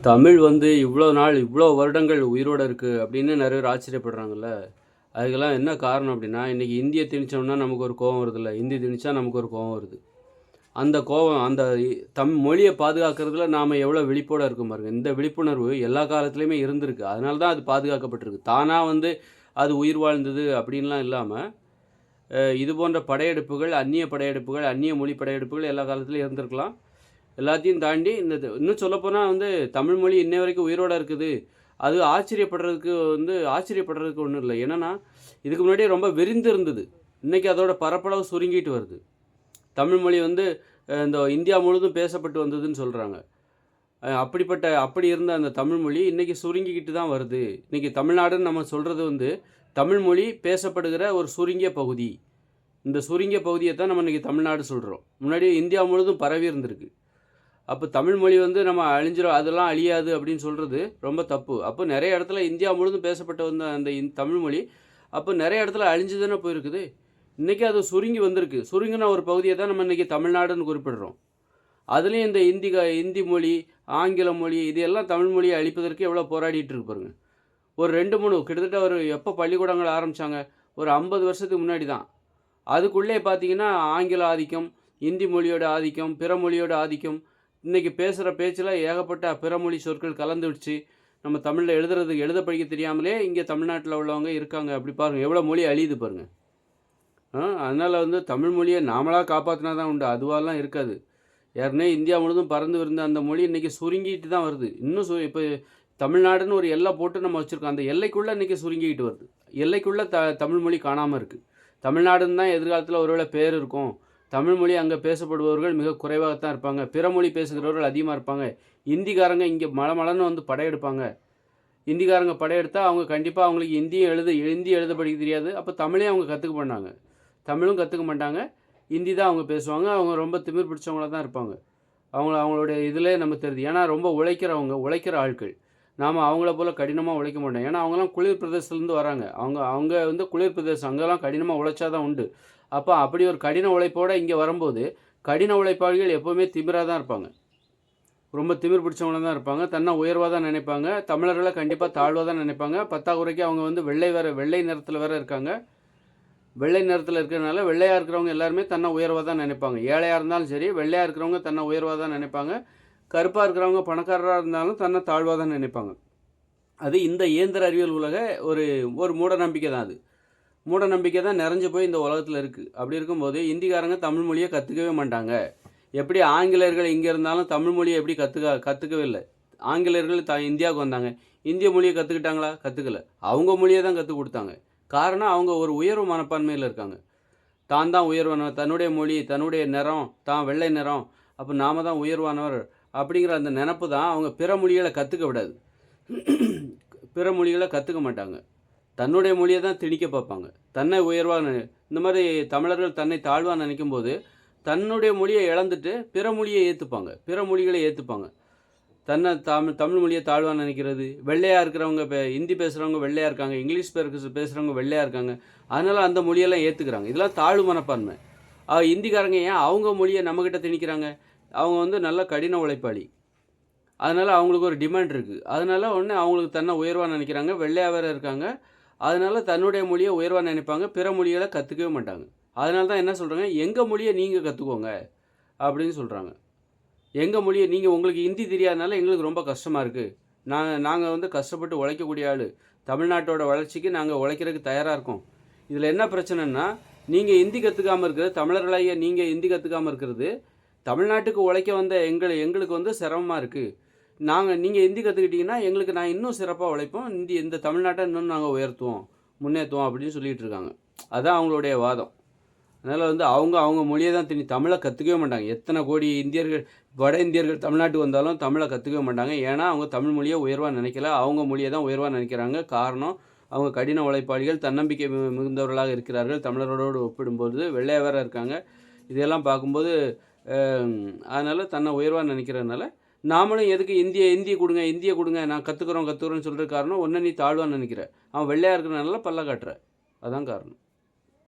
தமிழ் வந்து இவ்வளோ நாள், இவ்வளோ வருடங்கள் உயிரோட இருக்கு அப்படின்னு நெறைய பேர் ஆச்சரியப்படுறாங்கல்ல. அதுக்கெல்லாம் என்ன காரணம் அப்படின்னா, இன்னைக்கு இந்திய திணிச்சோம்னா நமக்கு ஒரு கோவம் வருதுல்ல. ஹிந்தி திணிச்சா நமக்கு ஒரு கோவம் வருது. அந்த கோவம் அந்த மொழிய பாதுகாக்கிறதுல நாம எவ்வளோ விழிப்போட இருக்கோம் பாருங்க. இந்த விழிப்புணர்வு எல்லா காலத்துலயுமே இருந்திருக்கு. அதனால தான் அது பாதுகாக்கப்பட்டிருக்கு. தானா வந்து அது உயிர் வாழ்ந்தது அப்படின்லாம் இல்லாம, இது போன்ற படையெடுப்புகள், அந்நிய படையெடுப்புகள், அந்நிய மொழி படையெடுப்புகள் எல்லா காலத்துலயும் இருந்திருக்கலாம். எல்லாத்தையும் தாண்டி இன்னும் சொல்லப்போனா வந்து தமிழ் மொழி இன்னை வரைக்கும் உயிரோட இருக்குது. அது ஆச்சரியப்படுறதுக்கு ஒண்ணும் இல்ல. என்னன்னா, இதுக்கு முன்னாடியே ரொம்ப விரிந்து இருந்தது. இன்னைக்கு அதோட பரப்பளவு சுருங்கிட்டு வருது. தமிழ் மொழி வந்து இந்த இந்தியா முழுதும் பேசப்பட்டு வந்ததுன்னு சொல்றாங்க. அப்படி இருந்த அந்த தமிழ் மொழி இன்னைக்கு சுருங்கிக்கிட்டு தான் வருது. இன்னைக்கு தமிழ்நாடுன்னு நம்ம சொல்றது வந்து, தமிழ் மொழி பேசப்படுகிற ஒரு சுருங்கிய பகுதி. இந்த சுருங்கிய பகுதிய தான் நம்ம இன்னைக்கு தமிழ்நாடு சொல்றோம். முன்னாடி இந்தியா முழுதும் பரவி இருந்திருக்கு. அப்போ தமிழ் மொழி வந்து நம்ம அழிஞ்சிரும், அதெல்லாம் அழியாது அப்படின்னு சொல்கிறது ரொம்ப தப்பு. அப்போ நிறைய இடத்துல இந்தியா முழுதும் பேசப்பட்டு வந்த அந்த தமிழ் மொழி அப்போ நிறைய இடத்துல அழிஞ்சு தானே போயிருக்குது. இன்றைக்கி அது சுருங்கி வந்திருக்கு. சுருங்கின ஒரு பகுதியை தான் நம்ம இன்றைக்கி தமிழ்நாடுன்னு குறிப்பிடுறோம். அதுலேயும் இந்த இந்தி மொழி, ஆங்கில மொழி இது எல்லாம் தமிழ் மொழியை அழிப்பதற்கு எவ்வளோ போராடிட்டு இருக்கு பாருங்க. ஒரு 2-3 கிட்டத்தட்ட ஒரு எப்போ பள்ளிக்கூடங்கள் ஆரம்பித்தாங்க, ஒரு 50 வருஷத்துக்கு முன்னாடி தான். அதுக்குள்ளே பார்த்தீங்கன்னா ஆங்கில ஆதிக்கம், இந்தி மொழியோட ஆதிக்கம், பிற மொழியோட ஆதிக்கம், இன்றைக்கி பேசுகிற பேச்சில் ஏகப்பட்ட பிறமொழி சொற்கள் கலந்துடுச்சு. நம்ம தமிழில் எழுத படிக்க தெரியாமலே இங்கே தமிழ்நாட்டில் உள்ளவங்க இருக்காங்க. அப்படி பாருங்கள் எவ்வளோ மொழி அழியுது பாருங்கள். அதனால் வந்து தமிழ் மொழியை நாமளாக காப்பாற்றினா தான் உண்டு, அதுவாலாம் இருக்காது. ஏற்கனவே இந்தியா முழுதும் பறந்து விருந்த அந்த மொழி இன்றைக்கி சுருங்கிட்டு தான் வருது. இன்னும் இப்போ தமிழ்நாடுன்னு ஒரு எல்லை போட்டு நம்ம வச்சுருக்கோம். அந்த எல்லைக்குள்ளே இன்றைக்கி சுருங்கிக்கிட்டு வருது. எல்லைக்குள்ளே தமிழ் மொழி காணாமல் இருக்குது. தமிழ்நாடுன்னு தான் எதிர்காலத்தில் ஒருவேளை பேர் இருக்கும். தமிழ் மொழி அங்கே பேசப்படுபவர்கள் மிக குறைவாகத்தான் இருப்பாங்க. பிற மொழி பேசுகிறவர்கள் அதிகமாக இருப்பாங்க. இந்திக்காரங்க இங்கே மலமலன்னு வந்து படையெடுப்பாங்க. இந்திக்காரங்க படையெடுத்தால் அவங்க கண்டிப்பாக அவங்களுக்கு ஹிந்தி எழுத படிக்க தெரியாது. அப்போ தமிழே அவங்க கற்றுக்க மாட்டாங்க. தமிழும் கற்றுக்க மாட்டாங்க. ஹிந்தி தான் அவங்க பேசுவாங்க. அவங்க ரொம்ப திமிர் பிடிச்சவங்களாக தான் இருப்பாங்க. அவங்களுடைய இதிலே நம்ம தெரியுது. ஏன்னா ரொம்ப உழைக்கிற ஆட்கள். நாம் அவங்கள போல் கடினமாக உழைக்க மாட்டோம். ஏன்னா அவங்களாம் குளிர் பிரதேசத்துலேருந்து வராங்க. அவங்க வந்து குளிர் பிரதேசம், அங்கெல்லாம் கடினமாக உழைச்சா தான் உண்டு. அப்போ அப்படி ஒரு கடின உழைப்போடு இங்கே வரும்போது, கடின உழைப்பாளிகள் எப்போவுமே திமிராக தான் இருப்பாங்க. ரொம்ப திமிர் பிடிச்சவங்களாக தான் இருப்பாங்க. தன்னை உயர்வாக தான் நினைப்பாங்க. தமிழர்களை கண்டிப்பாக தாழ்வாக தான் நினைப்பாங்க. பத்தாக்குறைக்கு அவங்க வந்து வெள்ளை நிறத்தில் வேறு இருக்காங்க. வெள்ளை நிறத்தில் இருக்கிறதுனால வெள்ளையாக இருக்கிறவங்க எல்லாருமே தன்னை உயர்வாக தான் நினைப்பாங்க. ஏழையாக இருந்தாலும் சரி, வெள்ளையாக இருக்கிறவங்க தன்னை உயர்வாக தான் நினைப்பாங்க. கருப்பாக இருக்கிறவங்க பணக்காரராக இருந்தாலும் தன்னை தாழ்வாக தான் நினைப்பாங்க. அது இந்த இயந்திர அறிவியல் உலக ஒரு மூட நம்பிக்கை தான் அது. மூட நம்பிக்கை தான் நிறைஞ்சு போய் இந்த உலகத்தில் இருக்குது. அப்படி இருக்கும்போது இந்திக்காரங்க தமிழ் மொழியை கற்றுக்கவே மாட்டாங்க. எப்படி ஆங்கிலேயர்கள் இங்கே இருந்தாலும் தமிழ் மொழியை எப்படி கற்றுக்கவே இல்லை. ஆங்கிலேயர்கள் இந்தியாவுக்கு வந்தாங்க, இந்திய மொழியை கற்றுக்கிட்டாங்களா? கற்றுக்கல. அவங்க மொழியை தான் கற்றுக் கொடுத்தாங்க. காரணம் அவங்க ஒரு உயர்வு மனப்பான்மையில் இருக்காங்க. தான் உயர்வானவர், தன்னுடைய மொழி, தன்னுடைய நிறம், தான் வெள்ளை நிறம், அப்போ நாம தான் உயர்வானவர் அப்படிங்கிற அந்த நினப்பு தான் அவங்க பிற மொழிகளை கற்றுக்க விடாது. பிற மொழிகளை கற்றுக்க மாட்டாங்க. தன்னுடைய மொழியை தான் திணிக்க பார்ப்பாங்க. தன்னை உயர்வாக இந்த மாதிரி தமிழர்கள் தன்னை தாழ்வாக நினைக்கும் போது தன்னுடைய மொழியை இழந்துட்டு பிற மொழியை ஏற்றுப்பாங்க, பிற மொழிகளை ஏற்றுப்பாங்க. தன்னை தமிழ் மொழியை தாழ்வாக நினைக்கிறது. வெள்ளையாக இருக்கிறவங்க ஹிந்தி பேசுகிறவங்க வெள்ளையாக இருக்காங்க, இங்கிலீஷ் பேசுகிறவங்க வெள்ளையாக இருக்காங்க. அதனால் அந்த மொழியெல்லாம் ஏற்றுக்கிறாங்க. இதெல்லாம் தாழ்வு மனப்பான்மை. ஹிந்திக்காரங்க ஏன் அவங்க மொழியை நம்மக்கிட்ட திணிக்கிறாங்க? அவங்க வந்து நல்ல கடின உழைப்பாளி. அதனால் அவங்களுக்கு ஒரு டிமாண்ட் இருக்குது. அதனால் ஒன்று அவங்களுக்கு தன்னை உயர்வாக நினைக்கிறாங்க, வெள்ளையாக வேறு இருக்காங்க. அதனால் தன்னுடைய மொழியை உயர்வாக நினைப்பாங்க, பிற மொழிகளை கற்றுக்கவே மாட்டாங்க. அதனால தான் என்ன சொல்கிறாங்க, எங்கள் மொழியை நீங்கள் கற்றுக்கோங்க அப்படின்னு சொல்கிறாங்க. எங்கள் மொழியை உங்களுக்கு ஹிந்தி தெரியாதனால எங்களுக்கு ரொம்ப கஷ்டமாக இருக்குது. நாங்கள் வந்து கஷ்டப்பட்டு உழைக்கக்கூடிய ஆள். தமிழ்நாட்டோட வளர்ச்சிக்கு நாங்கள் உழைக்கிறதுக்கு தயாராக இருக்கோம். இதில் என்ன பிரச்சனைன்னா, நீங்கள் ஹிந்தி கற்றுக்காமல் இருக்கிறது, தமிழர்களாகிய நீங்கள் ஹிந்தி கற்றுக்காமல் இருக்கிறது தமிழ்நாட்டுக்கு உழைக்க வந்த எங்களுக்கு வந்து சிரமமாக இருக்குது. நீங்கள் ஹிந்தி கற்றுக்கிட்டிங்கன்னா நான் இன்னும் சிறப்பாக உழைப்போம். இந்த தமிழ்நாட்டை இன்னும் நாங்கள் முன்னேற்றுவோம் அப்படின்னு சொல்லிகிட்டு இருக்காங்க. அதுதான் அவங்களுடைய வாதம். அதனால் வந்து அவங்க மொழியை தான் தமிழை கற்றுக்கவே மாட்டாங்க. எத்தனை கோடி வட இந்தியர்கள் தமிழ்நாட்டுக்கு வந்தாலும் தமிழை கற்றுக்கவே மாட்டாங்க. ஏன்னா அவங்க தமிழ் மொழியை உயர்வாக நினைக்கல, அவங்க மொழியை தான் உயர்வாக நினைக்கிறாங்க. காரணம், அவங்க கடின உழைப்பாளிகள், தன்னம்பிக்கை மிகுந்தவர்களாக இருக்கிறார்கள். தமிழரோடு ஒப்பிடும்போது வெள்ளையாக வேறு இருக்காங்க. இதெல்லாம் பார்க்கும்போது அதனால் தன்னை உயர்வாக நினைக்கிறதுனால நாமளும் எதுக்கு இந்தியை கொடுங்க நான் கற்றுக்குறோன்னு சொல்கிற காரணம், ஒன்று நீ தாழ்வான்னு நினைக்கிற, அவன் வெள்ளையாக இருக்கிறனால பல்ல காட்டுற, அதான் காரணம்.